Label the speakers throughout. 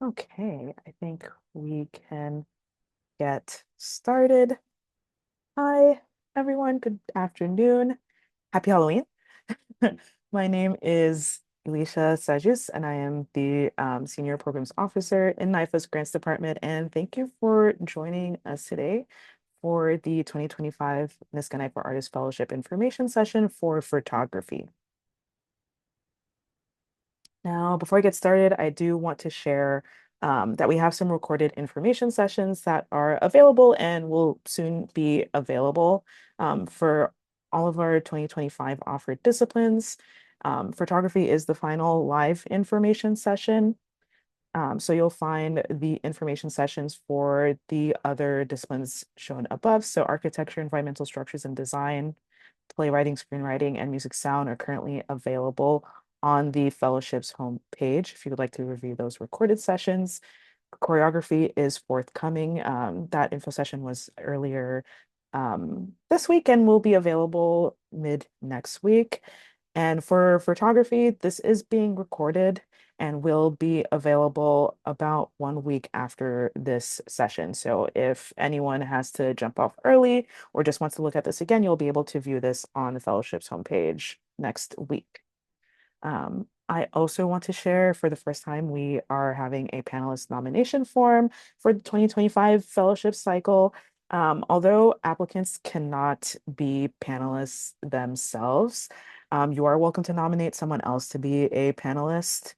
Speaker 1: Okay, I think we can get started. Hi, everyone. Good afternoon. Happy Halloween. My name is Elisha Sajus, and I am the Senior Programs Officer in NIFA's Grants Department. And thank you for joining us today for the 2025 Niska NIFA Artist Fellowship Information Session for Photography. Now, before I get started, I do want to share that we have some recorded information sessions that are available and will soon be available for all of our 2025 offered disciplines. Photography is the final live information session. So you'll find the information sessions for the other disciplines shown above. So architecture, environmental structures and design, playwriting, screenwriting, and music sound are currently available on the fellowship's homepage if you would like to review those recorded sessions. Choreography is forthcoming. That info session was earlier this week and will be available mid next week. And for photography, this is being recorded and will be available about 1 week after this session. So if anyone has to jump off early or just wants to look at this again, you'll be able to view this on the fellowship's homepage next week. I also want to share for the first time, we are having a panelist nomination form for the 2025 fellowship cycle. Although applicants cannot be panelists themselves, you are welcome to nominate someone else to be a panelist,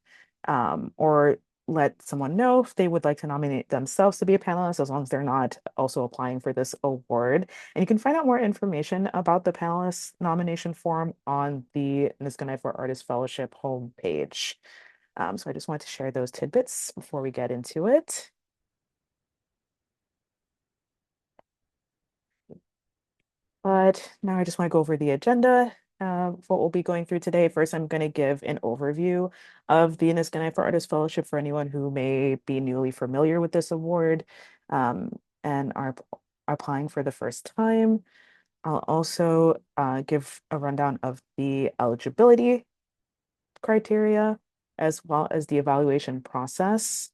Speaker 1: or let someone know if they would like to nominate themselves to be a panelist, as long as they're not also applying for this award. And you can find out more information about the panelist nomination form on the Niska NIFA Artist Fellowship homepage. So I just wanted to share those tidbits before we get into it. But now I just want to go over the agenda what we'll be going through today. First, I'm going to give an overview of the Niska NIFA Artist Fellowship for anyone who may be newly familiar with this award and are applying for the first time. I'll also give a rundown of the eligibility criteria as well as the evaluation process.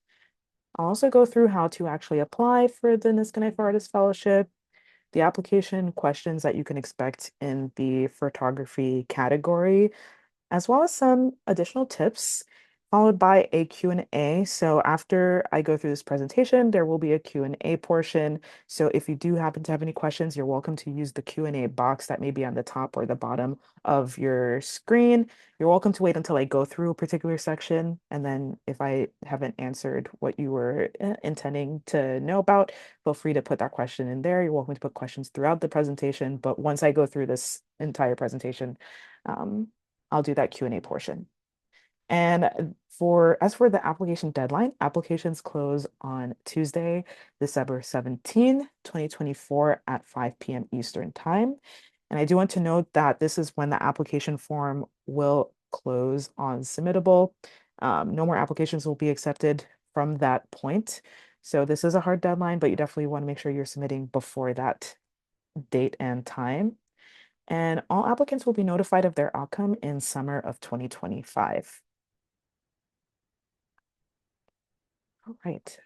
Speaker 1: I'll also go through how to actually apply for the Niska NIFA Artist Fellowship, the application questions that you can expect in the photography category, as well as some additional tips, followed by a Q&A. So after I go through this presentation, there will be a Q&A portion. So if you do happen to have any questions, you're welcome to use the Q&A box that may be on the top or the bottom of your screen. You're welcome to wait until I go through a particular section. And then if I haven't answered what you were intending to know about, feel free to put that question in there. You're welcome to put questions throughout the presentation. But once I go through this entire presentation, um, I'll do that Q&A portion. And as for the application deadline, applications close on Tuesday, December 17, 2024 at 5 p.m. Eastern Time. And I do want to note that this is when the application form will close on submittable. No more applications will be accepted from that point. So this is a hard deadline, but you definitely want to make sure you're submitting before that date and time. And all applicants will be notified of their outcome in summer of 2025. All right.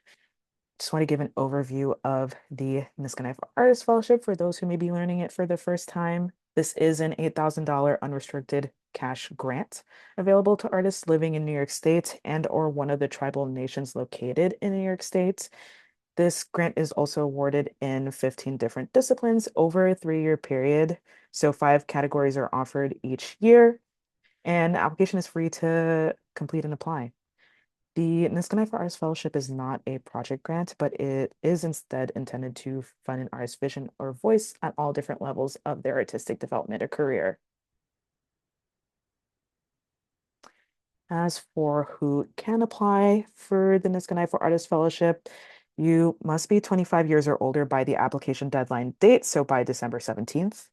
Speaker 1: Just want to give an overview of the Niska NIFA Artist Fellowship for those who may be learning it for the first time. This is an $8,000 unrestricted cash grant available to artists living in New York State and or one of the tribal nations located in New York State. This grant is also awarded in 15 different disciplines over a 3-year period. So 5 categories are offered each year, and the application is free to complete and apply. The Niska NIFA Artist Fellowship is not a project grant, but it is instead intended to fund an artist's vision or voice at all different levels of their artistic development or career. As for who can apply for the Niska NIFA Artist Fellowship, you must be 25 years or older by the application deadline date, so by December 17th.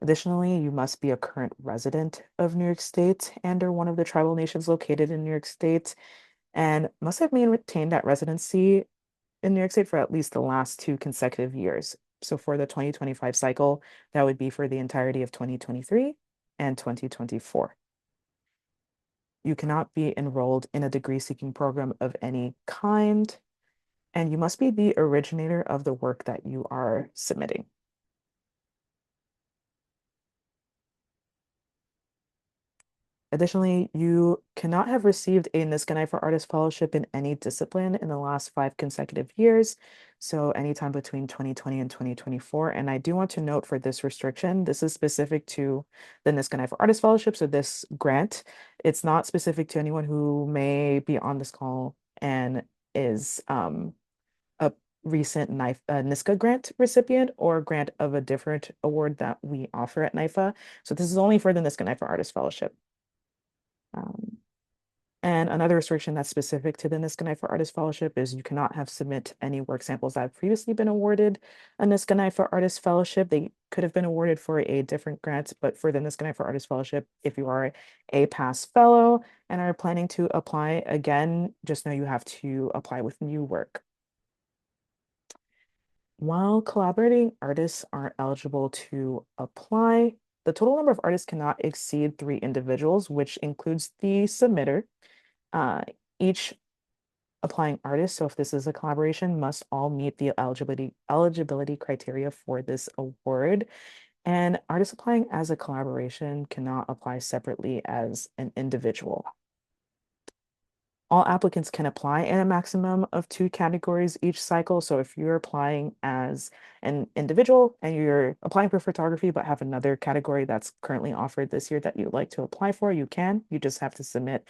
Speaker 1: Additionally, you must be a current resident of New York State and or one of the tribal nations located in New York State and must have maintained that residency in New York State for at least the last 2 consecutive years. So for the 2025 cycle, that would be for the entirety of 2023 and 2024. You cannot be enrolled in a degree-seeking program of any kind, and you must be the originator of the work that you are submitting. Additionally, you cannot have received a Niskanen for Artists Fellowship in any discipline in the last 5 consecutive years, so anytime between 2020 and 2024. And I do want to note for this restriction, this is specific to the Niskanen for Artists Fellowship, so this grant, it's not specific to anyone who may be on this call and is a recent NISCA grant recipient or grant of a different award that we offer at NIFA. So this is only for the Niskanen for Artists Fellowship. Um, and another restriction that's specific to the Niskanen for Artists Fellowship is you cannot have submit any work samples that have previously been awarded a Niskanen for Artists Fellowship. They could have been awarded for a different grant, but for the Niskanen for Artists Fellowship, if you are a past fellow and are planning to apply again, just know you have to apply with new work. While collaborating artists are eligible to apply, the total number of artists cannot exceed 3 individuals, which includes the submitter. Each applying artist, so if this is a collaboration, must all meet the eligibility criteria for this award. And artists applying as a collaboration cannot apply separately as an individual. All applicants can apply in a maximum of 2 categories each cycle. So if you're applying as an individual and you're applying for photography, but have another category that's currently offered this year that you'd like to apply for, you can. You just have to submit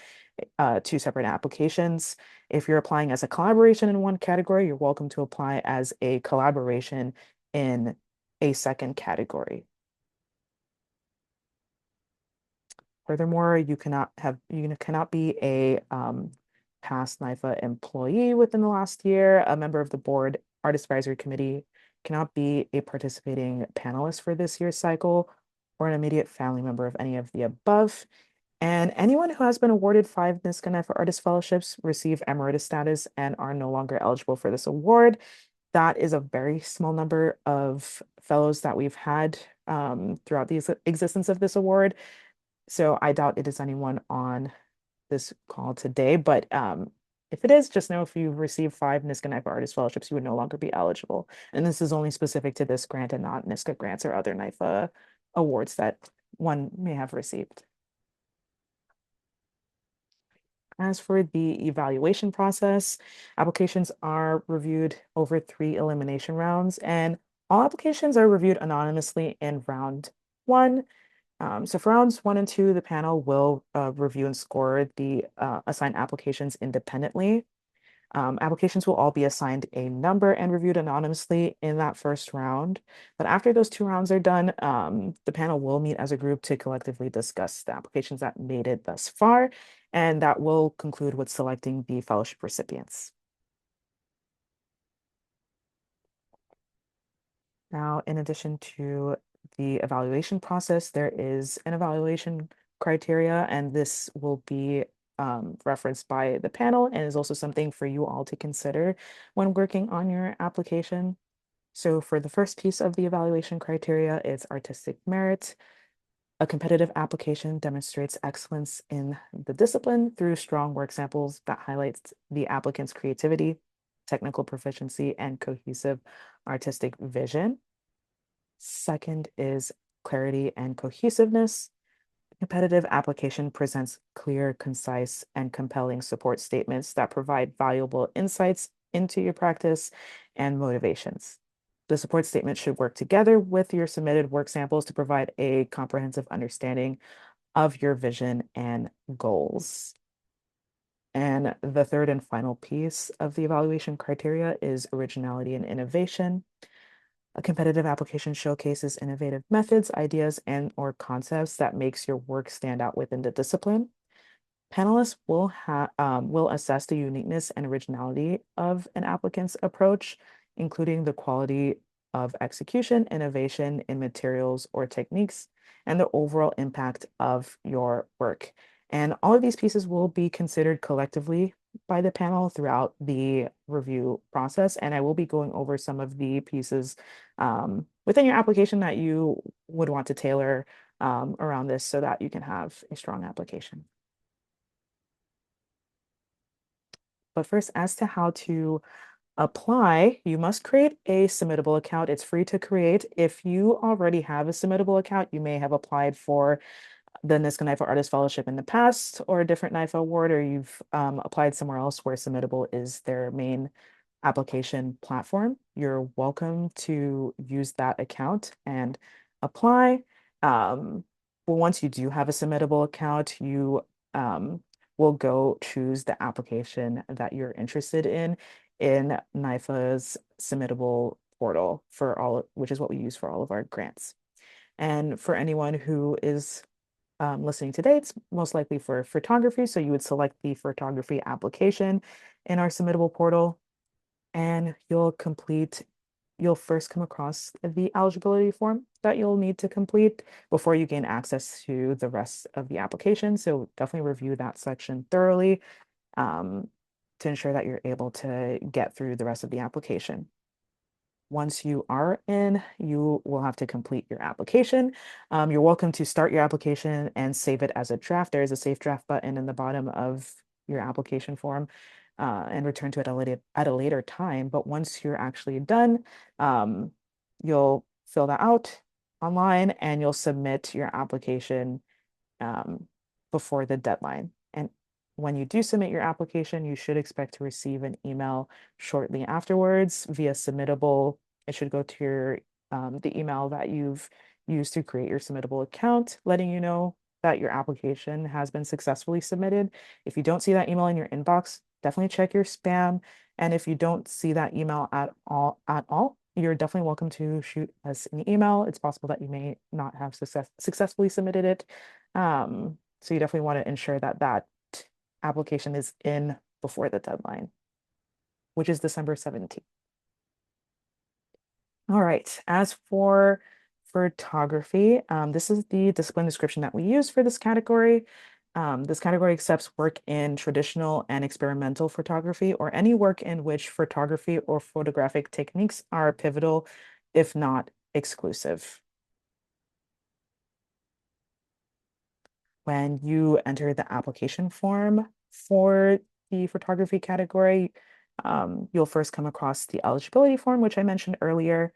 Speaker 1: 2 separate applications. If you're applying as a collaboration in one category, you're welcome to apply as a collaboration in a second category. Furthermore, you cannot be a past NIFA employee within the last year, a member of the board artist advisory committee, cannot be a participating panelist for this year's cycle, or an immediate family member of any of the above. And anyone who has been awarded 5 Niskanen for Artist Fellowships receive emeritus status and are no longer eligible for this award. That is a very small number of fellows that we've had throughout the existence of this award. So I doubt it is anyone on this call today, but if it is, just know if you've received 5 NISCA NIFA Artist Fellowships, you would no longer be eligible. And this is only specific to this grant and not NISCA grants or other NIFA awards that one may have received. As for the evaluation process, applications are reviewed over 3 elimination rounds, and all applications are reviewed anonymously in round 1. So for rounds 1 and 2, the panel will review and score the assigned applications independently. Applications will all be assigned a number and reviewed anonymously in that first round. But after those 2 rounds are done, the panel will meet as a group to collectively discuss the applications that made it thus far, and that will conclude with selecting the fellowship recipients. Now, in addition to the evaluation process, there is an evaluation criteria, and this will be referenced by the panel and is also something for you all to consider when working on your application. So for the first piece of the evaluation criteria, it's artistic merit. A competitive application demonstrates excellence in the discipline through strong work samples that highlights the applicant's creativity, technical proficiency, and cohesive artistic vision. Second is clarity and cohesiveness. Competitive application presents clear, concise, and compelling support statements that provide valuable insights into your practice and motivations. The support statement should work together with your submitted work samples to provide a comprehensive understanding of your vision and goals. And the third and final piece of the evaluation criteria is originality and innovation. A competitive application showcases innovative methods, ideas, and/or concepts that makes your work stand out within the discipline. Panelists will assess the uniqueness and originality of an applicant's approach, including the quality of execution, innovation in materials or techniques, and the overall impact of your work. And all of these pieces will be considered collectively by the panel throughout the review process. And I will be going over some of the pieces within your application that you would want to tailor around this so that you can have a strong application. But first, as to how to apply, you must create a submittable account. It's free to create. If you already have a submittable account, you may have applied for the Niska NIFA Artist Fellowship in the past or a different NIFA award, or you've applied somewhere else where Submittable is their main application platform. You're welcome to use that account and apply. Well, once you do have a Submittable account, you will go choose the application that you're interested in NIFA's Submittable portal for all, which is what we use for all of our grants. And for anyone who is listening today, it's most likely for photography. So you would select the photography application in our submittable portal, and you'll first come across the eligibility form that you'll need to complete before you gain access to the rest of the application. So definitely review that section thoroughly to ensure that you're able to get through the rest of the application. Once you are in, you will have to complete your application. You're welcome to start your application and save it as a draft. There is a save draft button in the bottom of your application form and return to it at a later time. But once you're actually done, you'll fill that out online and you'll submit your application before the deadline. And when you do submit your application, you should expect to receive an email shortly afterwards via submittable. It should go to your the email that you've used to create your submittable account, letting you know that your application has been successfully submitted. If you don't see that email in your inbox, definitely check your spam. And if you don't see that email at all, you're definitely welcome to shoot us an email. It's possible that you may not have successfully submitted it. So you definitely want to ensure that that application is in before the deadline, which is December 17th. All right, as for photography, this is the discipline description that we use for this category. This category accepts work in traditional and experimental photography or any work in which photography or photographic techniques are pivotal, if not exclusive. When you enter the application form for the photography category, you'll first come across the eligibility form, which I mentioned earlier.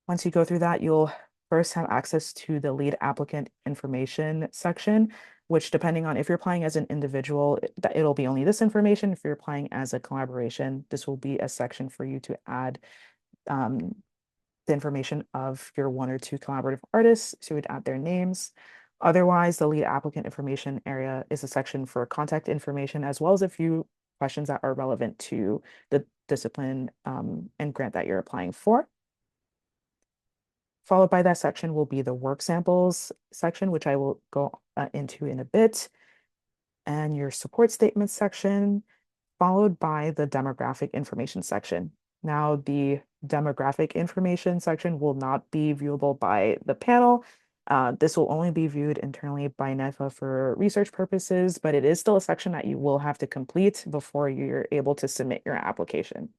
Speaker 1: Once you go through that, you'll first have access to the lead applicant information section, which depending on if you're applying as an individual, it'll be only this information. If you're applying as a collaboration, this will be a section for you to add the information of your one or two collaborative artists. So you would add their names. Otherwise, the lead applicant information area is a section for contact information, as well as a few questions that are relevant to the discipline and grant that you're applying for. Followed by that section will be the work samples section, which I will go into in a bit, and your support statement section, followed by the demographic information section. Now, the demographic information section will not be viewable by the panel. This will only be viewed internally by NIFA for research purposes, but it is still a section that you will have to complete before you're able to submit your application.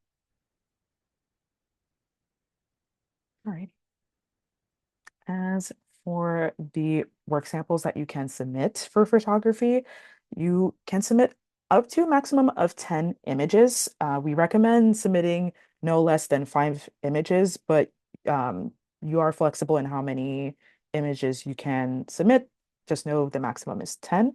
Speaker 1: All right. As for the work samples that you can submit for photography, you can submit up to a maximum of 10 images. We recommend submitting no less than 5 images, but you are flexible in how many images you can submit. Just know the maximum is 10.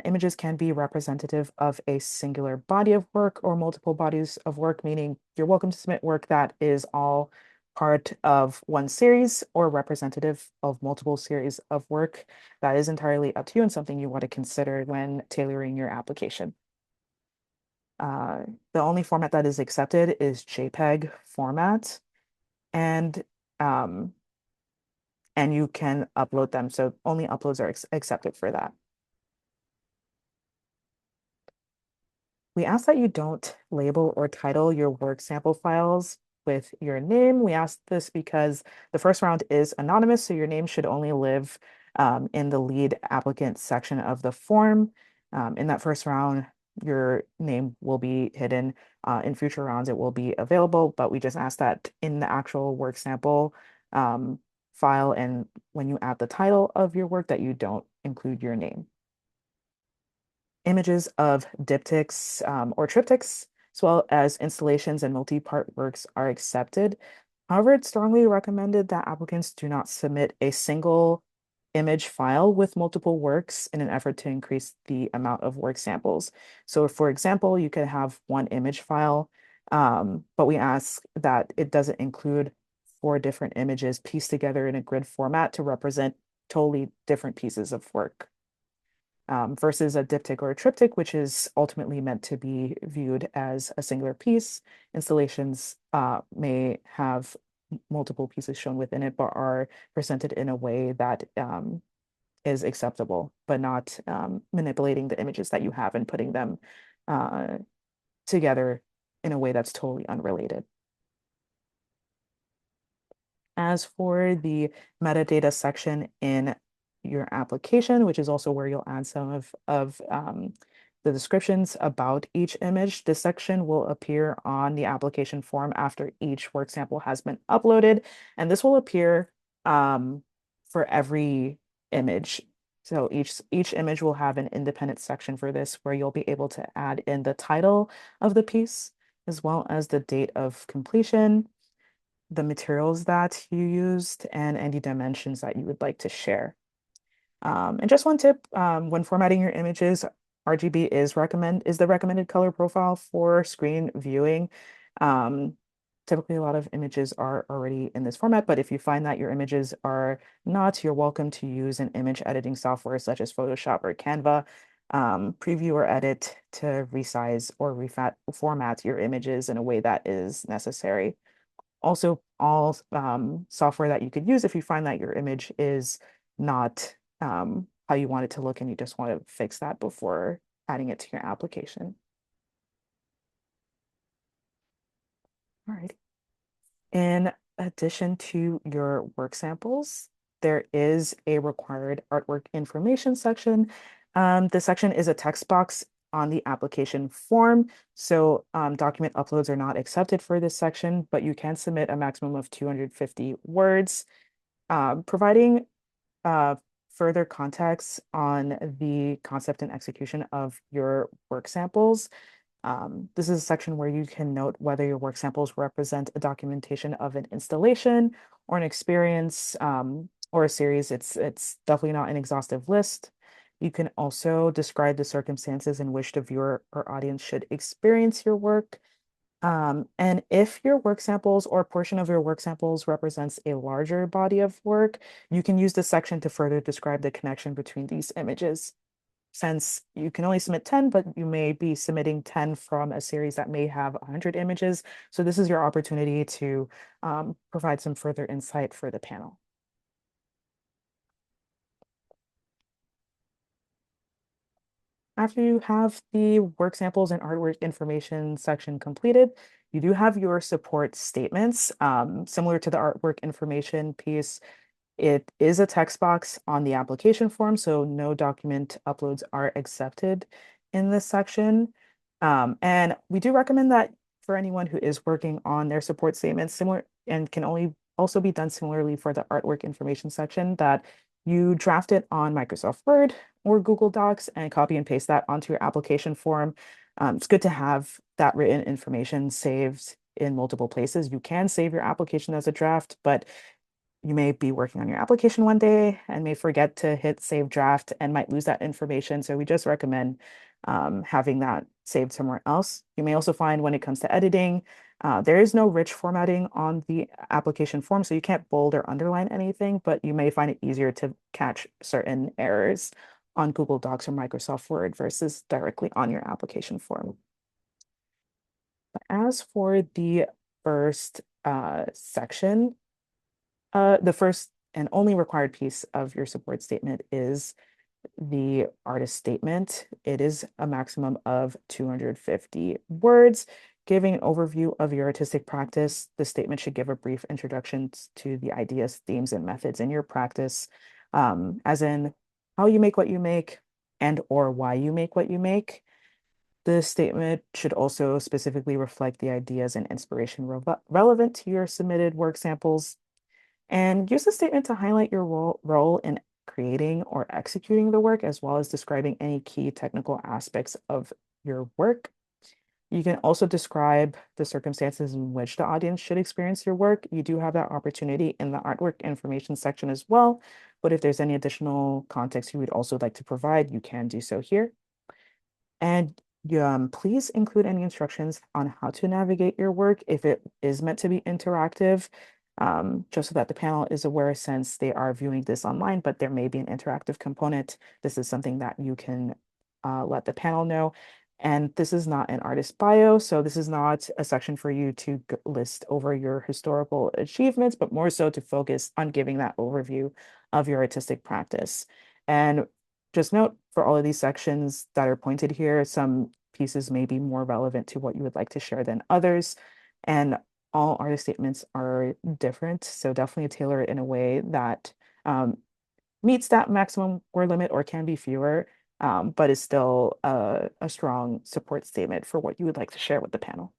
Speaker 1: Images can be representative of a singular body of work or multiple bodies of work, meaning you're welcome to submit work that is all part of one series or representative of multiple series of work. That is entirely up to you and something you want to consider when tailoring your application. The only format that is accepted is JPEG format, and you can upload them. So only uploads are accepted for that. We ask that you don't label or title your work sample files with your name. We ask this because the first round is anonymous, so your name should only live in the lead applicant section of the form. In that first round, your name will be hidden. In future rounds, it will be available, but we just ask that in the actual work sample file and when you add the title of your work that you don't include your name. images of diptychs or triptychs, as well as installations and multi-part works are accepted. However, it's strongly recommended that applicants do not submit a single image file with multiple works in an effort to increase the amount of work samples. So for example, you could have one image file, but we ask that it doesn't include four different images pieced together in a grid format to represent totally different pieces of work. Versus a diptych or a triptych, which is ultimately meant to be viewed as a singular piece. Installations may have multiple pieces shown within it, but are presented in a way that is acceptable, but not manipulating the images that you have and putting them uh, together in a way that's totally unrelated. As for the metadata section in your application, which is also where you'll add some of the descriptions about each image, this section will appear on the application form after each work sample has been uploaded, and this will appear for every image. So each image will have an independent section for this where you'll be able to add in the title of the piece, as well as the date of completion, the materials that you used, and any dimensions that you would like to share. And just one tip, when formatting your images, RGB is the recommended color profile for screen viewing. Typically, a lot of images are already in this format, but if you find that your images are not, you're welcome to use an image editing software such as Photoshop or Canva, preview or edit to resize or reformat your images in a way that is necessary. Also, all software that you could use if you find that your image is not how you want it to look and you just want to fix that before adding it to your application. All right. In addition to your work samples, there is a required artwork information section. The section is a text box on the application form. So document uploads are not accepted for this section, but you can submit a maximum of 250 words. Providing further context on the concept and execution of your work samples. This is a section where you can note whether your work samples represent a documentation of an installation or an experience or a series. It's definitely not an exhaustive list. You can also describe the circumstances in which the viewer or audience should experience your work. And if your work samples or portion of your work samples represents a larger body of work, you can use this section to further describe the connection between these images. Since you can only submit 10, but you may be submitting 10 from a series that may have 100 images. So this is your opportunity to provide some further insight for the panel. After you have the work samples and artwork information section completed, you do have your support statements. Similar to the artwork information piece, it is a text box on the application form, so no document uploads are accepted in this section. And we do recommend that for anyone who is working on their support statements, similar and can only also be done similarly for the artwork information section, that you draft it on Microsoft Word or Google Docs and copy and paste that onto your application form. It's good to have that written information saved in multiple places. You can save your application as a draft, but you may be working on your application one day and may forget to hit save draft and might lose that information. So we just recommend having that saved somewhere else. You may also find when it comes to editing, there is no rich formatting on the application form, so you can't bold or underline anything, but you may find it easier to catch certain errors on Google Docs or Microsoft Word versus directly on your application form. But as for the first section, the first and only required piece of your support statement is the artist statement. It is a maximum of 250 words. Giving an overview of your artistic practice, the statement should give a brief introduction to the ideas, themes, and methods in your practice, as in how you make what you make and or why you make what you make. The statement should also specifically reflect the ideas and inspiration relevant to your submitted work samples, and use the statement to highlight your role in creating or executing the work, as well as describing any key technical aspects of your work. You can also describe the circumstances in which the audience should experience your work. You do have that opportunity in the artwork information section as well, but if there's any additional context you would also like to provide, you can do so here. And please include any instructions on how to navigate your work if it is meant to be interactive, just so that the panel is aware since they are viewing this online, but there may be an interactive component. This is something that you can let the panel know. And this is not an artist bio, so this is not a section for you to list over your historical achievements, but more so to focus on giving that overview of your artistic practice. And just note for all of these sections that are pointed here, some pieces may be more relevant to what you would like to share than others. And all artist statements are different. So definitely tailor it in a way that meets that maximum word limit or can be fewer, but is still a strong support statement for what you would like to share with the panel.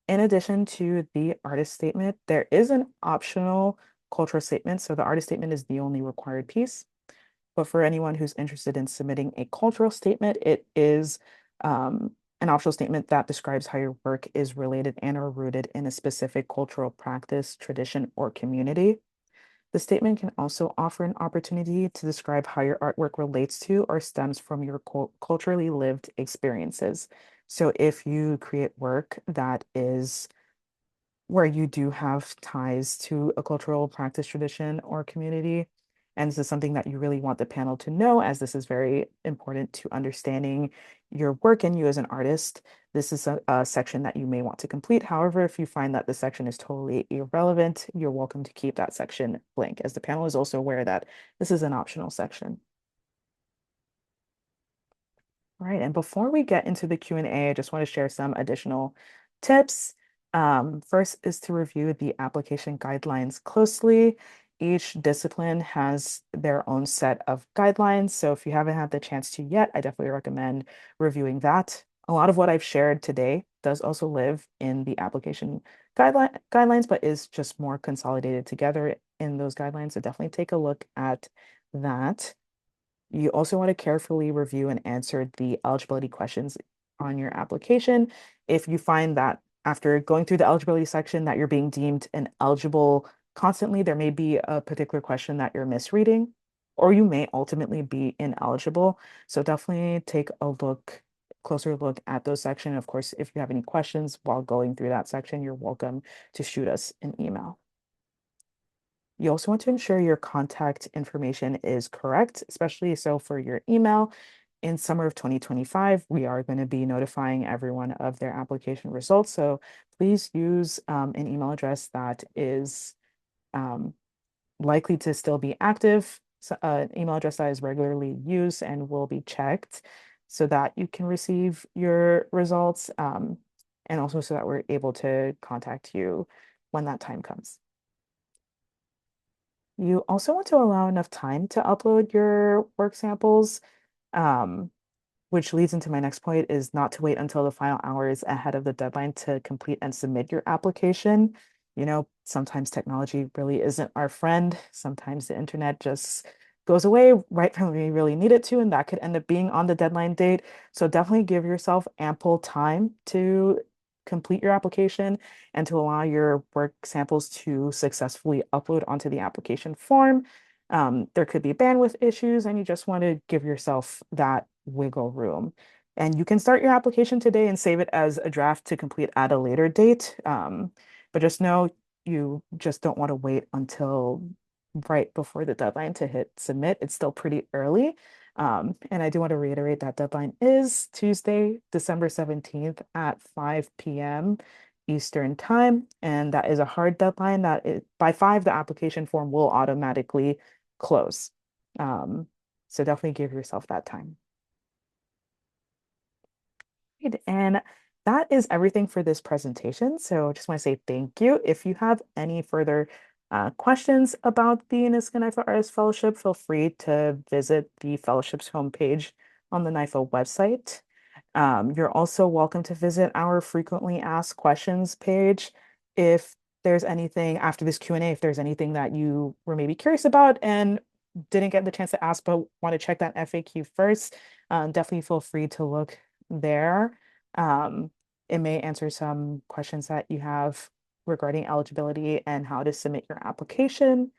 Speaker 1: In addition to the artist statement, there is an optional cultural statement. So the artist statement is the only required piece. But for anyone who's interested in submitting a cultural statement, it is an optional statement that describes how your work is related and or rooted in a specific cultural practice, tradition, or community. The statement can also offer an opportunity to describe how your artwork relates to or stems from your culturally lived experiences. So if you create work that is where you do have ties to a cultural practice, tradition, or community. And this is something that you really want the panel to know, as this is very important to understanding your work and you as an artist. This is a section that you may want to complete. However, if you find that the section is totally irrelevant, you're welcome to keep that section blank, as the panel is also aware that this is an optional section. All right, and before we get into the Q&A, I just want to share some additional tips. First is to review the application guidelines closely. Each discipline has their own set of guidelines, so if you haven't had the chance to yet, I definitely recommend reviewing that. A lot of what I've shared today does also live in the application guidelines, but is just more consolidated together in those guidelines, so definitely take a look at that. You also want to carefully review and answer the eligibility questions on your application. If you find that after going through the eligibility section that you're being deemed ineligible constantly, there may be a particular question that you're misreading, or you may ultimately be ineligible. So definitely take a closer look at those sections. Of course, if you have any questions while going through that section, you're welcome to shoot us an email. You also want to ensure your contact information is correct, especially so for your email. In summer of 2025, we are going to be notifying everyone of their application results. So please use an email address that is um, likely to still be active, so, an email address that is regularly used and will be checked so that you can receive your results, and also so that we're able to contact you when that time comes. You also want to allow enough time to upload your work samples, um, which leads into my next point is not to wait until the final hours ahead of the deadline to complete and submit your application. You know, sometimes technology really isn't our friend. Sometimes the internet just goes away right when we really need it to, and that could end up being on the deadline date. So definitely give yourself ample time to complete your application and to allow your work samples to successfully upload onto the application form. There could be bandwidth issues, and you just want to give yourself that wiggle room. And you can start your application today and save it as a draft to complete at a later date. But just know you just don't want to wait until right before the deadline to hit submit. It's still pretty early. And I do want to reiterate that deadline is Tuesday, December 17th at 5 p.m. Eastern time. And that is a hard deadline that by 5, the application form will automatically close. So definitely give yourself that time. Right, and that is everything for this presentation. So I just want to say thank you. If you have any further questions about the NYSCA NYFA Artist Fellowship, feel free to visit the fellowship's homepage on the NYFA website. You're also welcome to visit our frequently asked questions page. If there's anything after this Q&A, if there's anything that you were maybe curious about and didn't get the chance to ask, but want to check that FAQ first, definitely feel free to look there. Um, it may answer some questions that you have regarding eligibility and how to submit your application.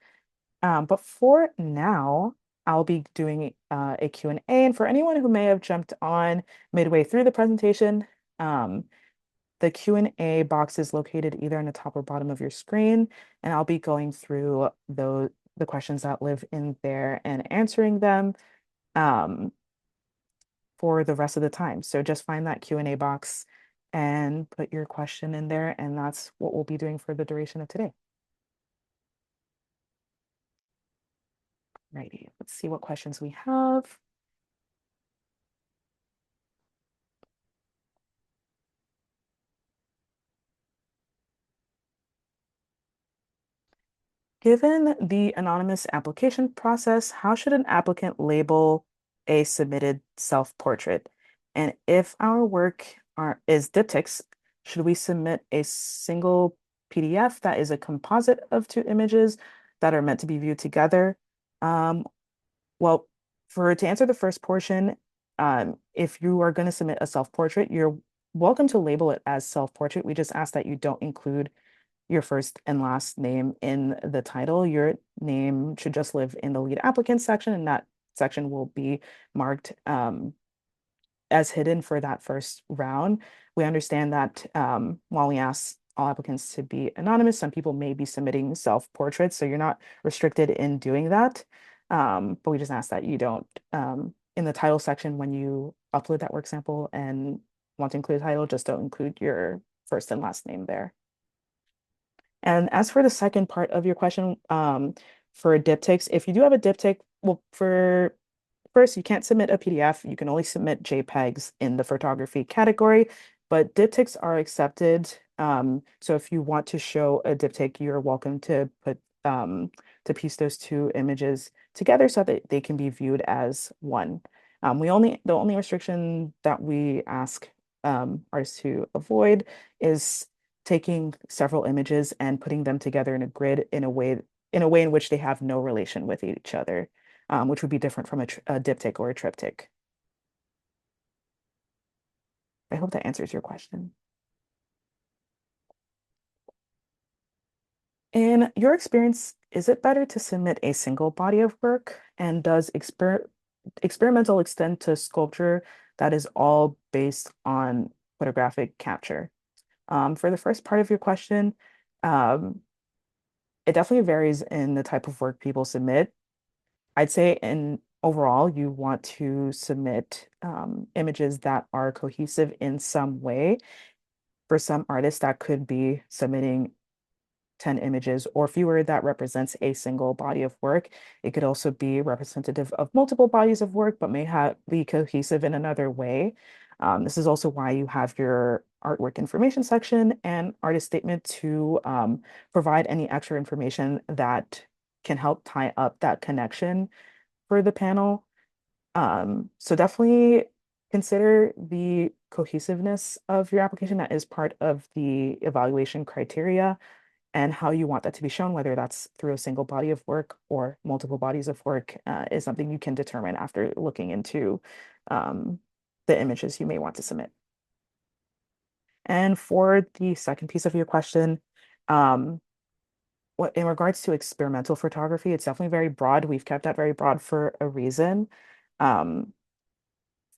Speaker 1: But for now, I'll be doing a Q&A. And for anyone who may have jumped on midway through the presentation, the Q&A box is located either on the top or bottom of your screen, and I'll be going through the questions that live in there and answering them um, for the rest of the time. So just find that Q&A box and put your question in there, and that's what we'll be doing for the duration of today. Righty, let's see what questions we have. Given the anonymous application process, how should an applicant label a submitted self-portrait? And if our work is diptychs, should we submit a single PDF that is a composite of two images that are meant to be viewed together? Um, well, to answer the first portion, if you are going to submit a self-portrait, you're welcome to label it as self-portrait. We just ask that you don't include your first and last name in the title. Your name should just live in the lead applicant section, and that section will be marked as hidden for that first round. We understand that while we ask all applicants to be anonymous, some people may be submitting self-portraits, so you're not restricted in doing that. But we just ask that you don't, in the title section, when you upload that work sample and want to include a title, just don't include your first and last name there. And as for the second part of your question, for diptychs, if you do have a diptych, well, for first, you can't submit a PDF. You can only submit JPEGs in the photography category, but diptychs are accepted. So if you want to show a diptych, you're welcome to to piece those two images together so that they can be viewed as one. The only restriction that we ask artists to avoid is taking several images and putting them together in a grid in a way in which they have no relation with each other, which would be different from a diptych or a triptych. I hope that answers your question. In your experience, is it better to submit a single body of work? And does experimental extend to sculpture that is all based on photographic capture? For the first part of your question, um, it definitely varies in the type of work people submit. I'd say in overall, you want to submit images that are cohesive in some way. For some artists, that could be submitting 10 images or fewer that represents a single body of work. It could also be representative of multiple bodies of work, but may be cohesive in another way. This is also why you have your artwork information section and artist statement to provide any extra information that can help tie up that connection for the panel. So definitely consider the cohesiveness of your application. That is part of the evaluation criteria and how you want that to be shown, whether that's through a single body of work or multiple bodies of work, is something you can determine after looking into the images you may want to submit. And for the second piece of your question, in regards to experimental photography, it's definitely very broad. We've kept that very broad for a reason. Um,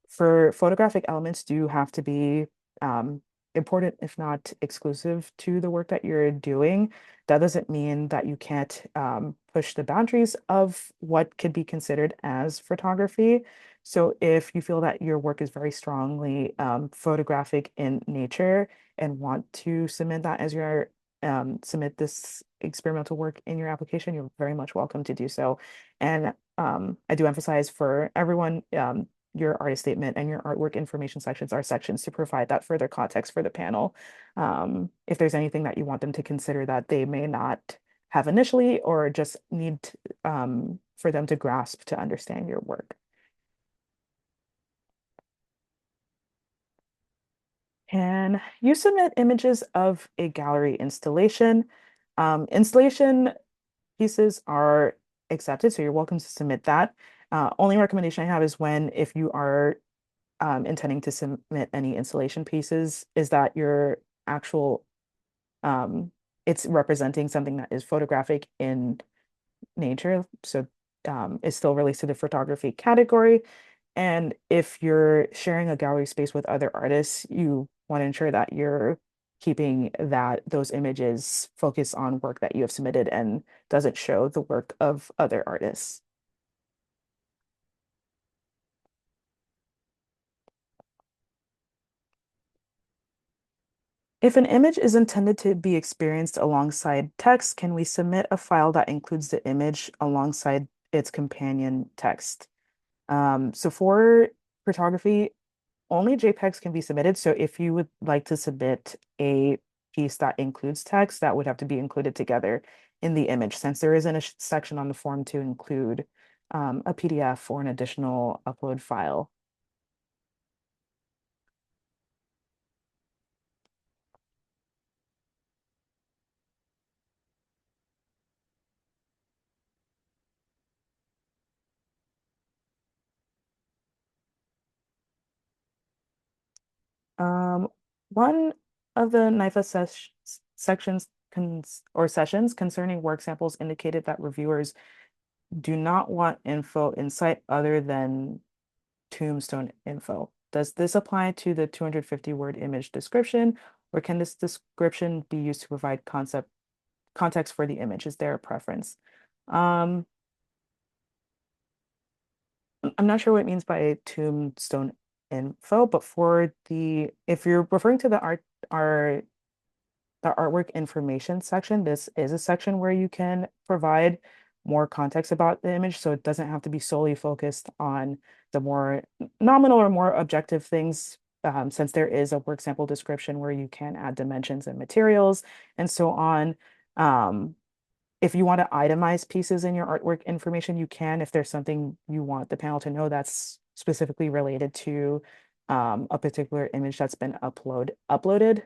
Speaker 1: for photographic elements do have to be important, if not exclusive to the work that you're doing. That doesn't mean that you can't push the boundaries of what could be considered as photography. So if you feel that your work is very strongly photographic in nature and want to submit that as your submit this experimental work in your application, you're very much welcome to do so. And I do emphasize for everyone, your artist statement and your artwork information sections are sections to provide that further context for the panel. If there's anything that you want them to consider that they may not have initially or just need for them to grasp to understand your work. Can you submit images of a gallery installation? Installation pieces are accepted, so you're welcome to submit that. Only recommendation I have is when, if you are intending to submit any installation pieces, is that your actual um, it's representing something that is photographic in nature, so it's still released to the photography category. And if you're sharing a gallery space with other artists, you want to ensure that you're keeping those images focused on work that you have submitted and doesn't show the work of other artists. If an image is intended to be experienced alongside text, can we submit a file that includes the image alongside its companion text? So for photography, only JPEGs can be submitted. So if you would like to submit a piece that includes text, that would have to be included together in the image, since there isn't a section on the form to include a PDF or an additional upload file. Um, One of the NIFA sections or sessions concerning work samples indicated that reviewers do not want info in site other than tombstone info. Does this apply to the 250 word image description, or can this description be used to provide context for the image? Is there a preference? Um, I'm not sure what it means by tombstone info, but if you're referring to our the artwork information section, this is a section where you can provide more context about the image. So it doesn't have to be solely focused on the more nominal or more objective things, since there is a work sample description where you can add dimensions and materials and so on. Um, if you want to itemize pieces in your artwork information, you can. If there's something you want the panel to know that's specifically related to a particular image that's been uploaded,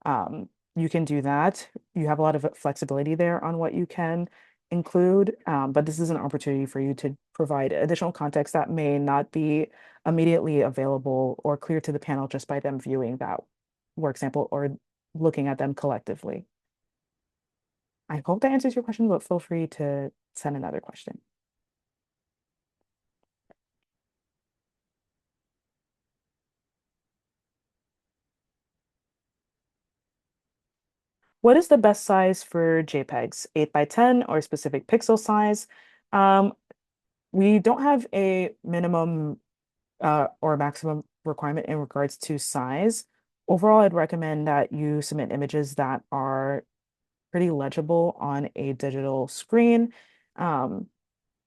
Speaker 1: um, you can do that. You have a lot of flexibility there on what you can include, but this is an opportunity for you to provide additional context that may not be immediately available or clear to the panel just by them viewing that work sample or looking at them collectively. I hope that answers your question, but feel free to send another question. What is the best size for JPEGs? 8 by 10 or specific pixel size? Um, we don't have a minimum or maximum requirement in regards to size. Overall, I'd recommend that you submit images that are pretty legible on a digital screen. Um,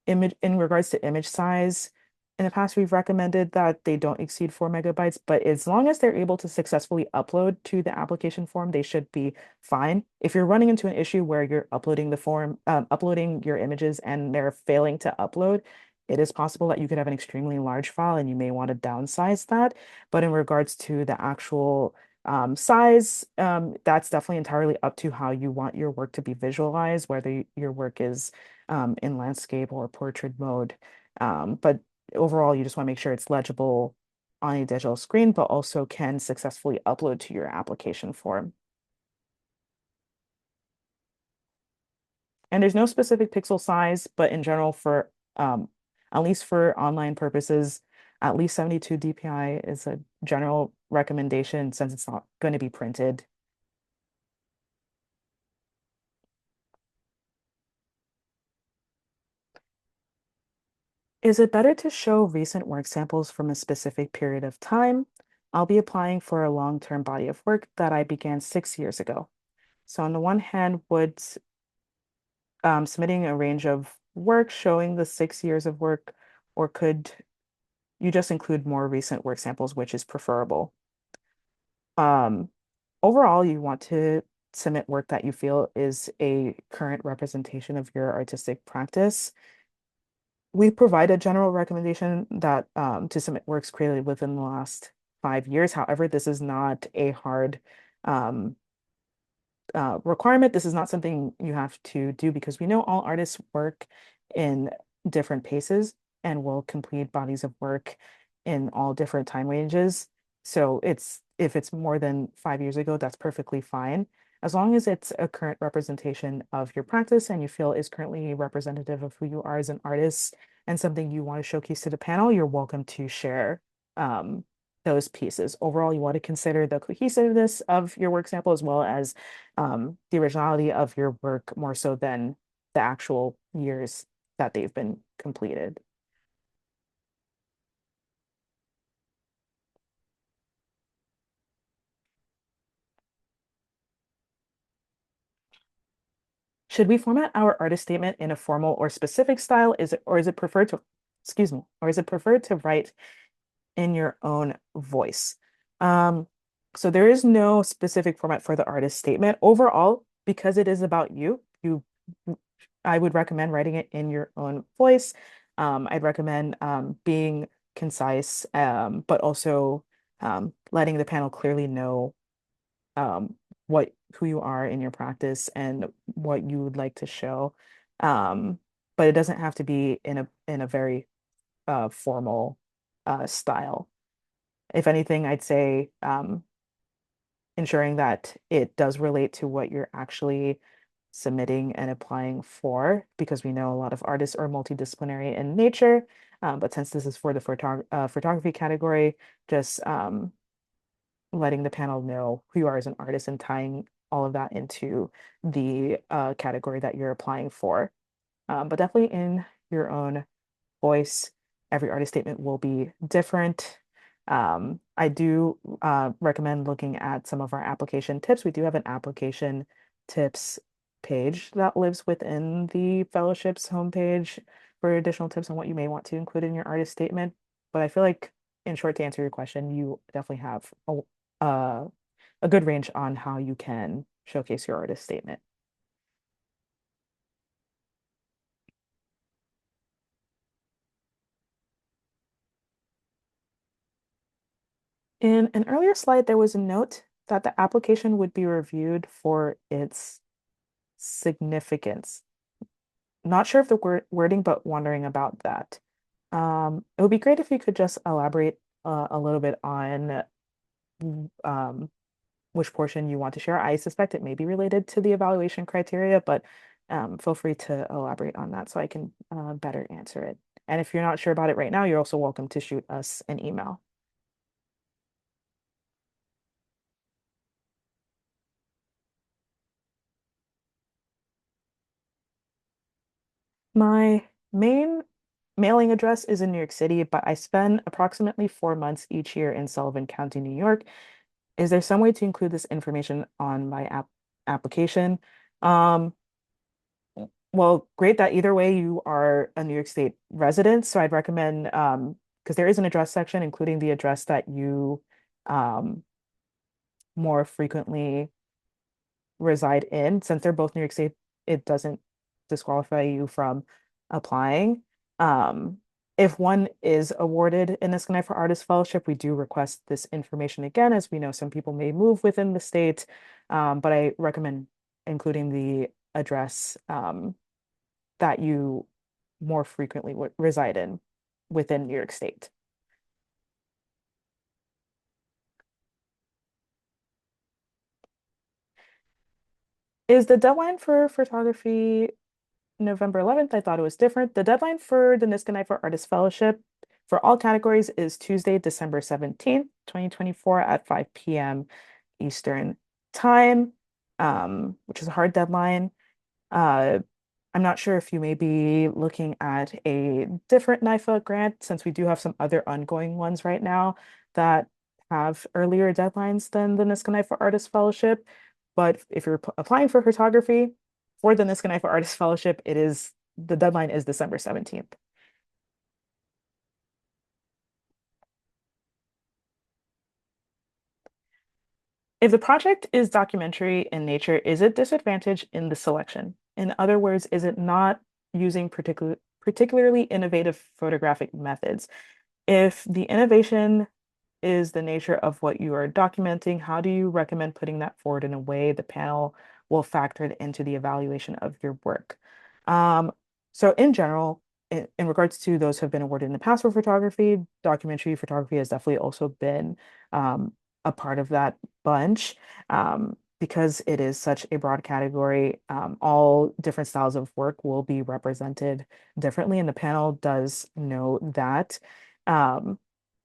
Speaker 1: Image in regards to image size, in the past we've recommended that they don't exceed 4 MB, but as long as they're able to successfully upload to the application form, they should be fine. If you're running into an issue where you're uploading your images and they're failing to upload, it is possible that you could have an extremely large file and you may want to downsize that. But in regards to the actual size, that's definitely entirely up to how you want your work to be visualized, whether your work is in landscape or portrait mode. But overall, you just want to make sure it's legible on a digital screen, but also can successfully upload to your application form. And there's no specific pixel size, but in general, at least for online purposes, at least 72 DPI is a general recommendation since it's not going to be printed. Is it better to show recent work samples from a specific period of time? I'll be applying for a long-term body of work that I began 6 years ago. So on the one hand, would submitting a range of work showing the 6 years of work, or could you just include more recent work samples, which is preferable? Um, Overall, you want to submit work that you feel is a current representation of your artistic practice. We provide a general recommendation that to submit works created within the last 5 years. However, this is not um, requirement. This is not something you have to do because we know all artists work in different paces and will complete bodies of work in all different time ranges. So it's if it's more than 5 years ago, that's perfectly fine. As long as it's a current representation of your practice and you feel is currently representative of who you are as an artist and something you want to showcase to the panel, you're welcome to share um, those pieces. Overall, you want to consider the cohesiveness of your work sample as well as the originality of your work more so than the actual years that they've been completed. Should we format our artist statement in a formal or specific style? Is it preferred to, excuse me, or is it preferred to write in your own voice? Um, so there is no specific format for the artist statement. Overall, because it is about you, I would recommend writing it in your own voice. I'd recommend being concise, but also letting the panel clearly know what who you are in your practice and what you would like to show. Um, but it doesn't have to be in a very formal style. If anything, I'd say ensuring that it does relate to what you're actually submitting and applying for, because we know a lot of artists are multidisciplinary in nature. But since this is for the photography category, just letting the panel know who you are as an artist and tying all of that into the category that you're applying for. But definitely in your own voice. Every artist statement will be different. I do recommend looking at some of our application tips. We do have an application tips page that lives within the fellowship's homepage for additional tips on what you may want to include in your artist statement. But I feel like, in short, to answer your question, you definitely have uh, a good range on how you can showcase your artist statement. In an earlier slide, there was a note that the application would be reviewed for its significance. Not sure of the wording, but wondering about that. It would be great if you could just elaborate a little bit on um, which portion you want to share. I suspect it may be related to the evaluation criteria, but feel free to elaborate on that so I can better answer it. And if you're not sure about it right now, you're also welcome to shoot us an email. My main mailing address is in New York City, but I spend approximately 4 months each year in Sullivan County, New York. Is there some way to include this information on my application? Um, well, great that either way you are a New York State resident. So I'd recommend because there is an address section, including the address that you um, more frequently reside in. Since they're both New York State, it doesn't disqualify you from applying. Um, if one is awarded an Niskanen for Artists Fellowship, we do request this information again, as we know some people may move within the state. But I recommend including the address that you more frequently reside in within New York State. Is the deadline for photography November 11th? I thought it was different. The deadline for the Niskanen for Artists Fellowship for all categories is Tuesday, December 17th, 2024 at 5 p.m. Eastern time, which is a hard deadline. Uh, I'm not sure if you may be looking at a different NIFA grant since we do have some other ongoing ones right now that have earlier deadlines than the Niskanen for Artists Fellowship. But if you're applying for photography for the Niskanen for Artists Fellowship, the deadline is December 17th. If the project is documentary in nature, is it disadvantaged in the selection? In other words, is it not using particularly innovative photographic methods? If the innovation is the nature of what you are documenting, how do you recommend putting that forward in a way the panel will factor into the evaluation of your work. Um, so in general, in regards to those who have been awarded in the past for photography, documentary photography has definitely also been a part of that bunch. Because it is such a broad category, all different styles of work will be represented differently, and the panel does know that. Um,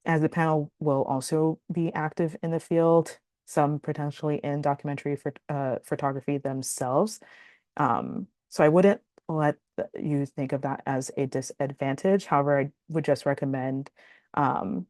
Speaker 1: as the panel will also be active in the field, some potentially in documentary photography themselves. So I wouldn't let you think of that as a disadvantage. However, I would just recommend, um,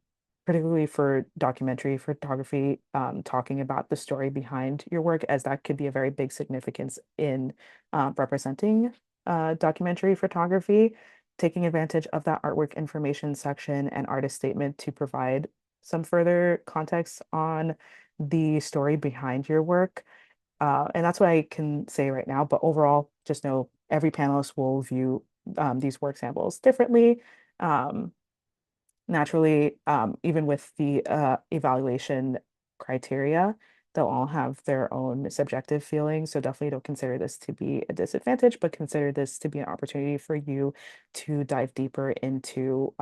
Speaker 1: particularly for documentary photography, talking about the story behind your work, as that could be a very big significance in representing documentary photography, taking advantage of that artwork information section and artist statement to provide some further context on the story behind your work. And that's what I can say right now. But overall, just know every panelist will view these work samples differently. Um, Naturally, even with the evaluation criteria, they'll all have their own subjective feelings. So definitely don't consider this to be a disadvantage, but consider this to be an opportunity for you to dive deeper into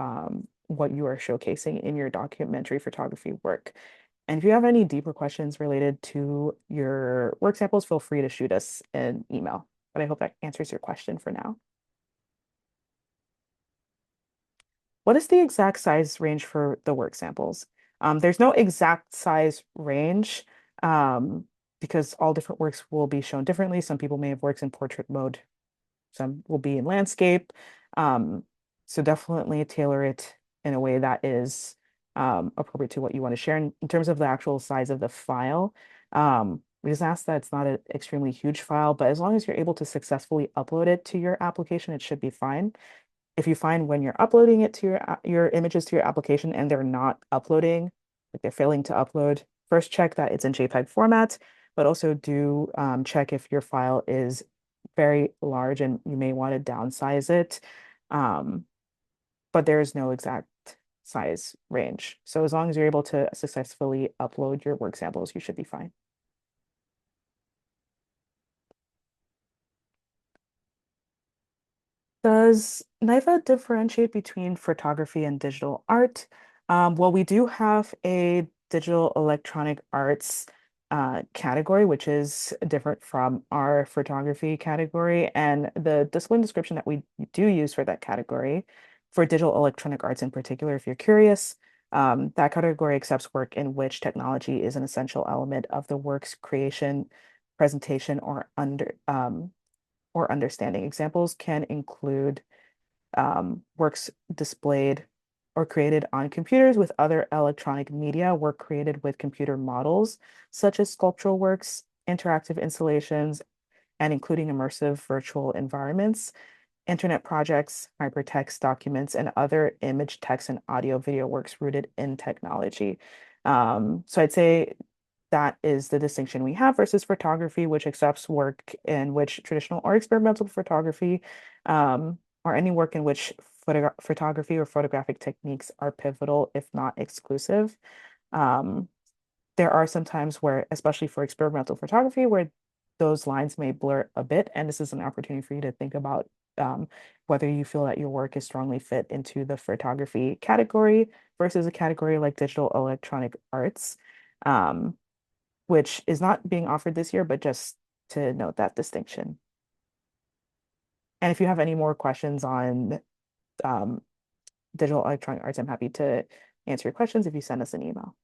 Speaker 1: what you are showcasing in your documentary photography work. And if you have any deeper questions related to your work samples, feel free to shoot us an email. But I hope that answers your question for now. What is the exact size range for the work samples? There's no exact size range um, because all different works will be shown differently. Some people may have works in portrait mode, some will be in landscape. Um, so definitely tailor it in a way that is appropriate to what you want to share. In terms of the actual size of the file, we just ask that it's not an extremely huge file, but as long as you're able to successfully upload it to your application, it should be fine. If you find when you're uploading it to your images to your application and they're not uploading, like they're failing to upload, first check that it's in JPEG format, but also do check if your file is very large and you may want to downsize it. Um, but there is no exact size range. So as long as you're able to successfully upload your work samples, you should be fine. Does NIFA differentiate between photography and digital art? Well, we do have a digital electronic arts category, which is different from our photography category. And the discipline description that we do use for that category, for digital electronic arts in particular, if you're curious, that category accepts work in which technology is an essential element of the work's creation, presentation, or understanding. Examples can include works displayed or created on computers with other electronic media, work created with computer models, such as sculptural works, interactive installations, and including immersive virtual environments, internet projects, hypertext documents, and other image, text, and audio video works rooted in technology. So I'd say that is the distinction we have versus photography, which accepts work in which traditional or experimental photography, or any work in which photography or photographic techniques are pivotal, if not exclusive. Um, there are some times where, especially for experimental photography, where those lines may blur a bit, and this is an opportunity for you to think about whether you feel that your work is strongly fit into the photography category versus a category like digital electronic arts. Um, which is not being offered this year, but just to note that distinction. And if you have any more questions on um, digital electronic arts, I'm happy to answer your questions if you send us an email.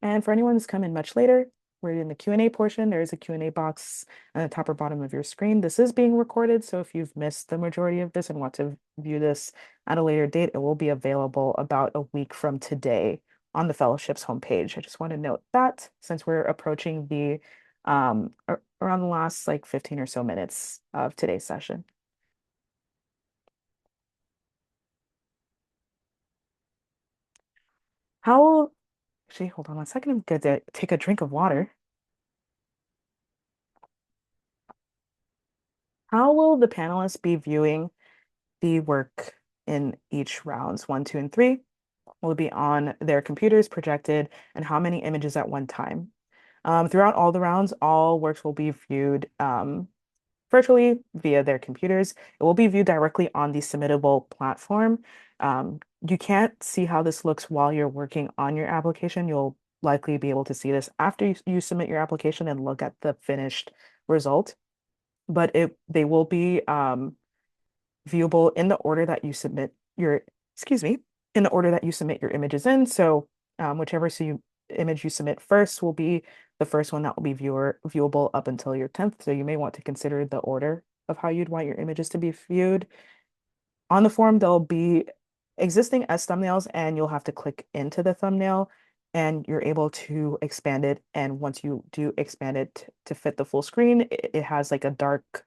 Speaker 1: And for anyone who's come in much later, we're in the Q&A portion. There is a Q&A box at the top or bottom of your screen. This is being recorded, so if you've missed the majority of this and want to view this at a later date, it will be available about a week from today on the fellowship's homepage. I just want to note that since we're approaching the around the last like 15 or so minutes of today's session. How, actually, hold on one second. I'm going to take a drink of water. How will the panelists be viewing the work in each rounds, one, two, and three, will be on their computers projected and how many images at one time. Throughout all the rounds, all works will be viewed virtually via their computers. It will be viewed directly on the submittable platform. You can't see how this looks while you're working on your application. You'll likely be able to see this after you submit your application and look at the finished result. But they will be viewable in the order that you submit your, excuse me, in the order that you submit your images in. So whichever image you submit first will be the first one that will be viewable up until your 10th. So you may want to consider the order of how you'd want your images to be viewed. On the form, there'll be existing as thumbnails, and you'll have to click into the thumbnail and you're able to expand it. And once you do expand it to fit the full screen, it has like a dark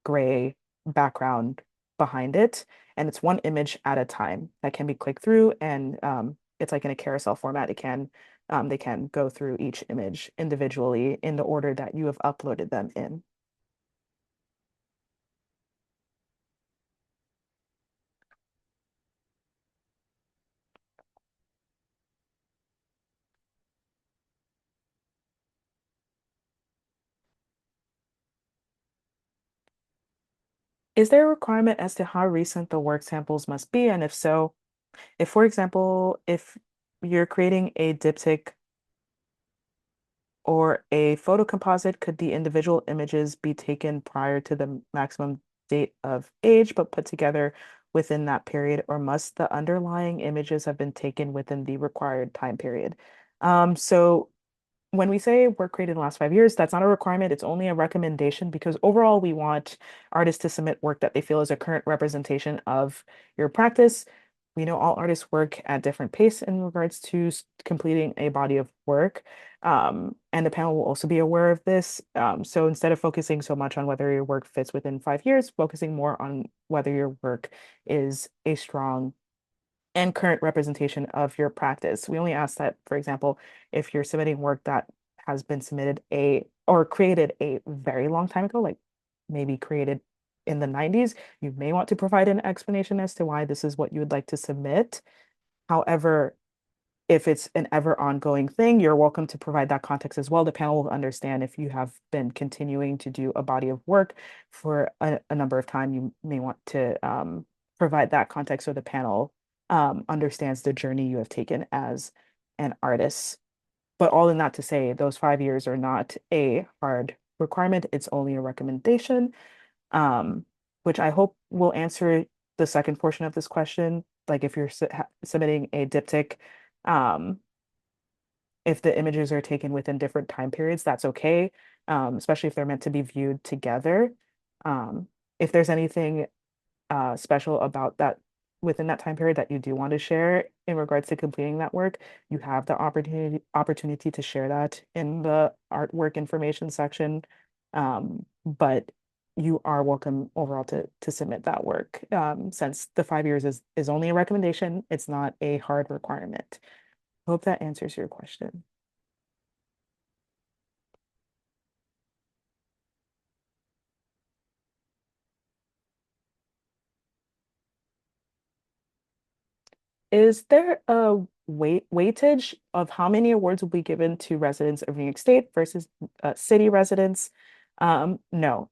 Speaker 1: gray background behind it. And it's one image at a time that can be clicked through. And it's like in a carousel format. They can go through each image individually in the order that you have uploaded them in. Is there a requirement as to how recent the work samples must be? And if so, if, for example, if you're creating a diptych or a photo composite, could the individual images be taken prior to the maximum date of age, but put together within that period, or must the underlying images have been taken within the required time period? So when we say work created in the last 5 years, that's not a requirement. It's only a recommendation because overall, we want artists to submit work that they feel is a current representation of your practice. We know all artists work at different pace in regards to completing a body of work. And the panel will also be aware of this. So instead of focusing so much on whether your work fits within 5 years, focusing more on whether your work is a strong and current representation of your practice. We only ask that, for example, if you're submitting work that has been submitted or created a very long time ago, like maybe created in the 90s, you may want to provide an explanation as to why this is what you would like to submit. However, if it's an ever ongoing thing, you're welcome to provide that context as well. The panel will understand if you have been continuing to do a body of work for a number of time, you may want to provide that context so the panel understands the journey you have taken as an artist. But all in that to say, those 5 years are not a hard requirement. It's only a recommendation, which I hope will answer the second portion of this question. Like if you're submitting a diptych, um, if the images are taken within different time periods, that's okay, especially if they're meant to be viewed together. If there's anything special about that within that time period that you do want to share in regards to completing that work, you have the opportunity to share that in the artwork information section. But you are welcome overall to submit that work. Since the 5 years is only a recommendation, it's not a hard requirement. Hope that answers your question. Is there a weightage of how many awards will be given to residents of New York State versus city residents? No.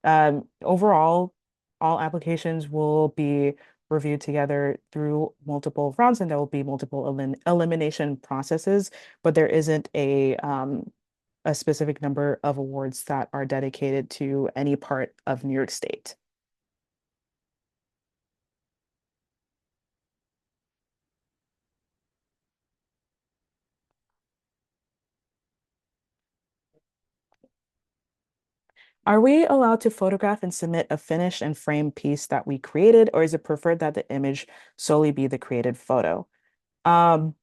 Speaker 1: Overall, all applications will be reviewed together through multiple rounds, and there will be multiple elimination processes, but there isn't a specific number of awards that are dedicated to any part of New York State. Are we allowed to photograph and submit a finished and framed piece that we created, or is it preferred that the image solely be the created photo? Um,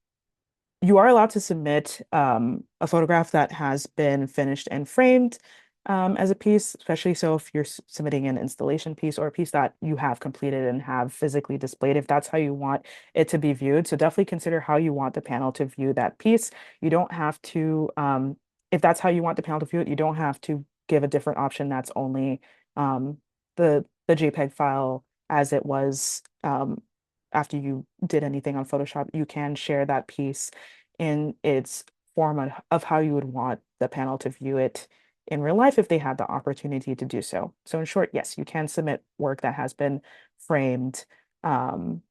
Speaker 1: you are allowed to submit a photograph that has been finished and framed as a piece, especially so if you're submitting an installation piece or a piece that you have completed and have physically displayed, if that's how you want it to be viewed. So definitely consider how you want the panel to view that piece. You don't have to, if that's how you want the panel to view it, you don't have to give a different option that's only the JPEG file as it was after you did anything on Photoshop, you can share that piece in its form of how you would want the panel to view it in real life if they had the opportunity to do so. So in short, yes, you can submit work that has been framed um,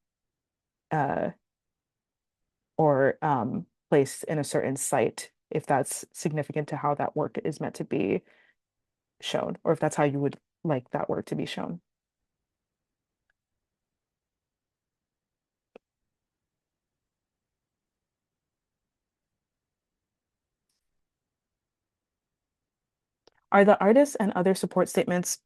Speaker 1: uh, or placed in a certain site if that's significant to how that work is meant to be shown, or if that's how you would like that work to be shown. Are the artists and other support statements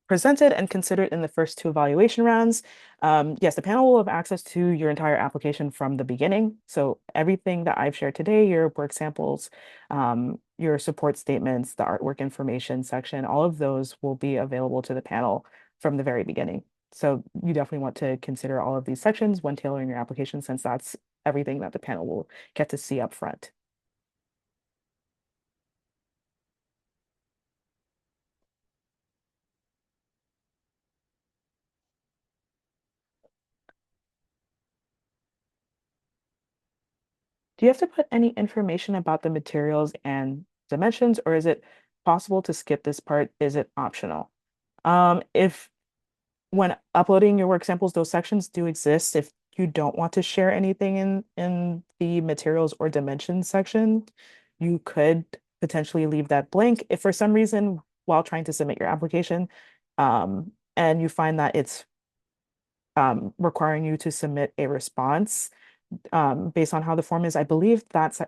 Speaker 1: presented and considered in the first two evaluation rounds? Yes, the panel will have access to your entire application from the beginning. So everything that I've shared today, your work samples, your support statements, the artwork information section, all of those will be available to the panel from the very beginning. So you definitely want to consider all of these sections when tailoring your application, since that's everything that the panel will get to see up front. Do you have to put any information about the materials and dimensions, or is it possible to skip this part? Is it optional? If when uploading your work samples, those sections do exist. If you don't want to share anything in the materials or dimensions section, you could potentially leave that blank. If for some reason while trying to submit your application, and you find that it's requiring you to submit a response, based on how the form is. I believe that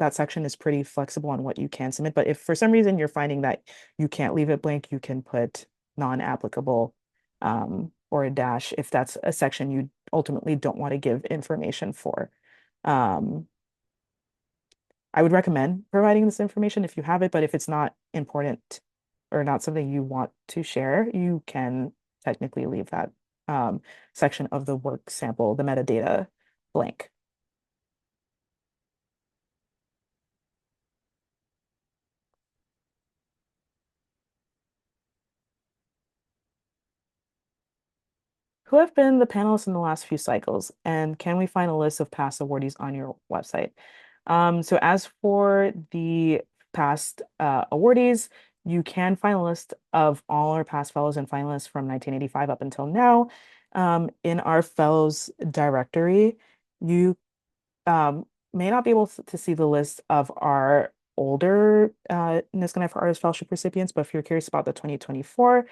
Speaker 1: section is pretty flexible on what you can submit. But if for some reason you're finding that you can't leave it blank, you can put non-applicable or a dash if that's a section you ultimately don't want to give information for. Um, I would recommend providing this information if you have it, but if it's not important or not something you want to share, you can technically leave that section of the work sample, the metadata, blank. Who have been the panelists in the last few cycles, and can we find a list of past awardees on your website? So as for the past awardees, you can find a list of all our past fellows and finalists from 1985 up until now. In our fellows directory, you may not be able to see the list of our older Niskanen for Artists Fellowship recipients, but if you're curious about the 2024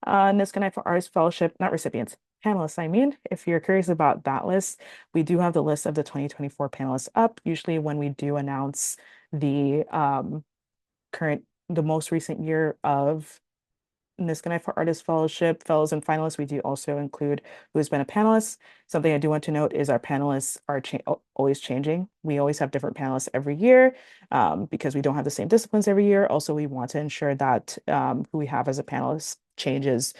Speaker 1: Niskanen for Artists Fellowship, not recipients, panelists, I mean, if you're curious about that list, we do have the list of the 2024 panelists up. Usually when we do announce the the most recent year of Niskanen for Artists Fellowship, fellows and finalists, we do also include who has been a panelist. Something I do want to note is our panelists are always changing. We always have different panelists every year because we don't have the same disciplines every year. Also, we want to ensure that who we have as a panelist changes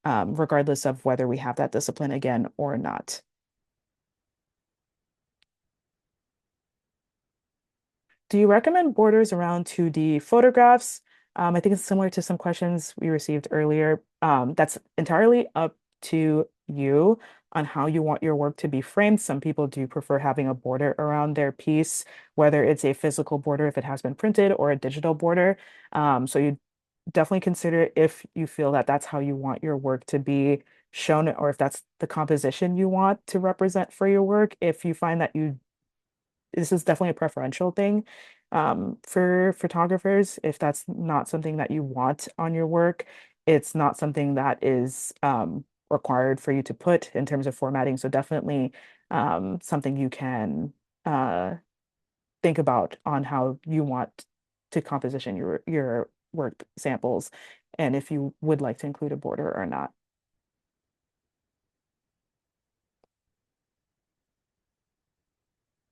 Speaker 1: regardless of whether we have that discipline again or not. Do you recommend borders around 2D photographs? I think it's similar to some questions we received earlier. That's entirely up to you on how you want your work to be framed. Some people do prefer having a border around their piece, whether it's a physical border if it has been printed or a digital border. So you definitely consider if you feel that that's how you want your work to be shown, or if that's the composition you want to represent for your work. If you find that this is definitely a preferential thing for photographers. If that's not something that you want on your work, it's not something that is required for you to put in terms of formatting. So definitely something you can uh, think about on how you want to composition your work samples, and if you would like to include a border or not.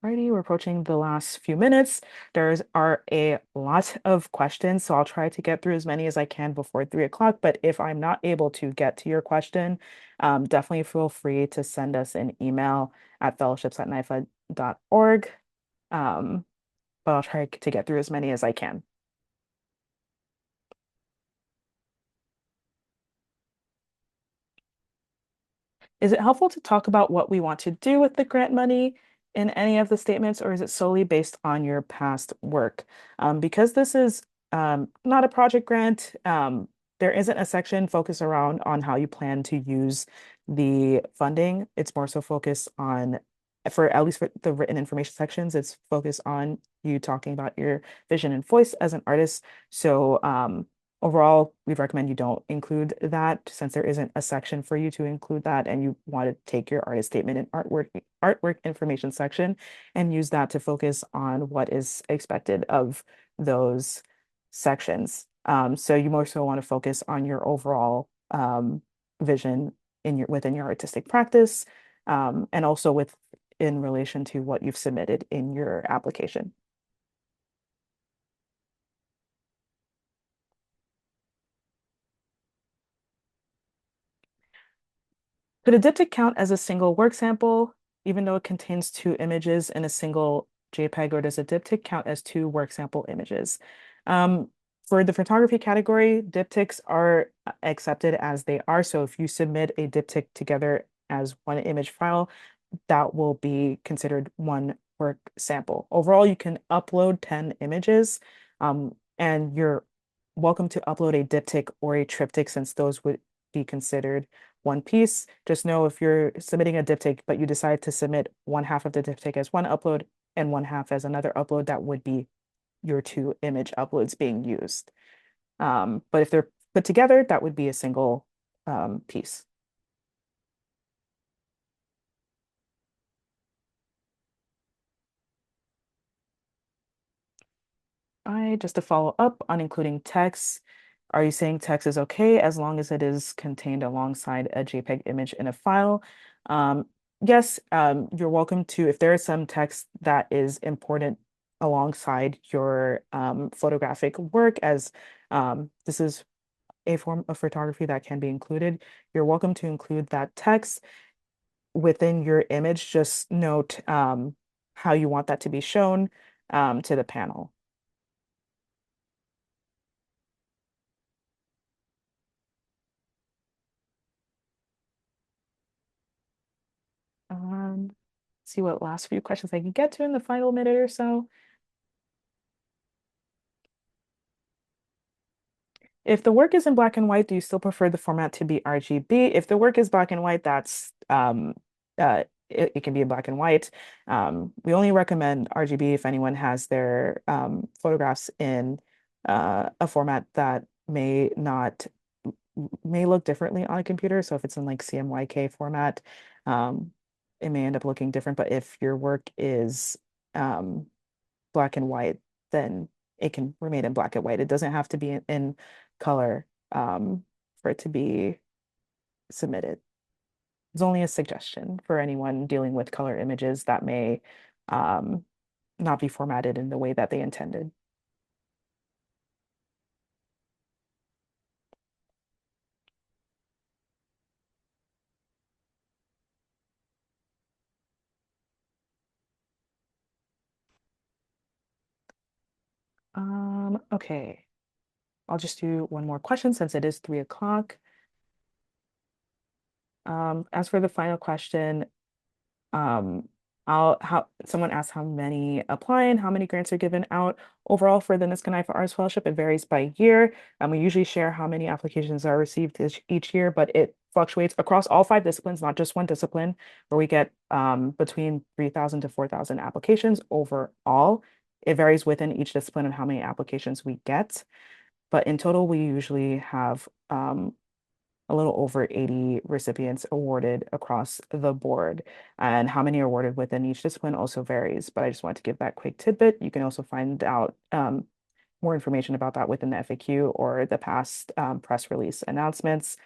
Speaker 1: Alrighty, we're approaching the last few minutes. There's are a lot of questions, so I'll try to get through as many as I can before 3 o'clock. But if I'm not able to get to your question, definitely feel free to send us an email at fellowships@NYFA.org. Um, but I'll try to get through as many as I can. Is it helpful to talk about what we want to do with the grant money in any of the statements, or is it solely based on your past work? Because this is not a project grant, there isn't a section focused around on how you plan to use the funding. It's more so focused on, for at least for the written information sections, it's focused on you talking about your vision and voice as an artist. So overall, we recommend you don't include that since there isn't a section for you to include that, and you want to take your artist statement and artwork information section and use that to focus on what is expected of those sections. So you more so want to focus on your overall vision in your within your artistic practice, and also with in relation to what you've submitted in your application. Could a diptych count as a single work sample, even though it contains two images in a single JPEG, or does a diptych count as two work sample images? Um, for the photography category, diptychs are accepted as they are. So if you submit a diptych together as one image file, that will be considered one work sample. Overall, you can upload 10 images, and you're welcome to upload a diptych or a triptych since those would be considered one piece. Just know if you're submitting a diptych, but you decide to submit one half of the diptych as one upload and one half as another upload, that would be your two image uploads being used. But if they're put together, that would be a single piece. Just to follow up on including text, are you saying text is okay as long as it is contained alongside a JPEG image in a file? Um, yes, you're welcome to, if there is some text that is important alongside your photographic work, as this is a form of photography that can be included, you're welcome to include that text within your image. Just note how you want that to be shown to the panel. Um, see what last few questions I can get to in the final minute or so. If the work is in black and white, do you still prefer the format to be RGB? If the work is black and white, that's it can be in black and white. We only recommend RGB if anyone has their photographs in a format that may look differently on a computer. So if it's in like CMYK format, um, it may end up looking different. But if your work is um, black and white, then it can remain in black and white. It doesn't have to be in color for it to be submitted. It's only a suggestion for anyone dealing with color images that may um, not be formatted in the way that they intended. Okay, I'll just do one more question since it is 3 o'clock. As for the final question, Um, I'll how someone asked how many apply and how many grants are given out. Overall, for the Niska for Arts Fellowship, it varies by year. And we usually share how many applications are received each year, but it fluctuates across all 5 disciplines, not just one discipline, where we get between 3,000 to 4,000 applications overall. It varies within each discipline of how many applications we get. But in total, we usually have a little over 80 recipients awarded across the board. And how many are awarded within each discipline also varies. But I just wanted to give that quick tidbit. You can also find out more information about that within the FAQ or the past press release announcements.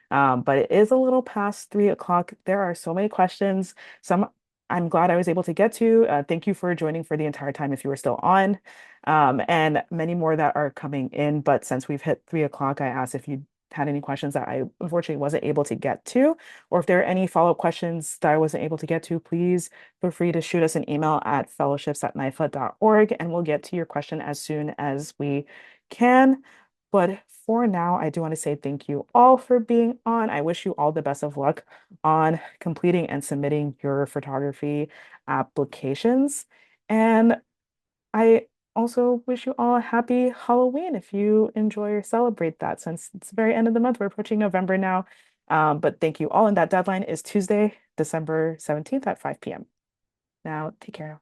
Speaker 1: But it is a little past 3 o'clock. There are so many questions. Some I'm glad I was able to get to. Thank you for joining for the entire time if you were still on. And many more that are coming in. But since we've hit 3 o'clock, I asked if you had any questions that I unfortunately wasn't able to get to, or if there are any follow-up questions that I wasn't able to get to, please feel free to shoot us an email at fellowships@nifa.org and we'll get to your question as soon as we can. But for now, I do want to say thank you all for being on. I wish you all the best of luck on completing and submitting your photography applications. And I also wish you all a happy Halloween if you enjoy or celebrate that, since it's the very end of the month. We're approaching November now. But thank you all. And that deadline is Tuesday, December 17th at 5 p.m. Now, take care.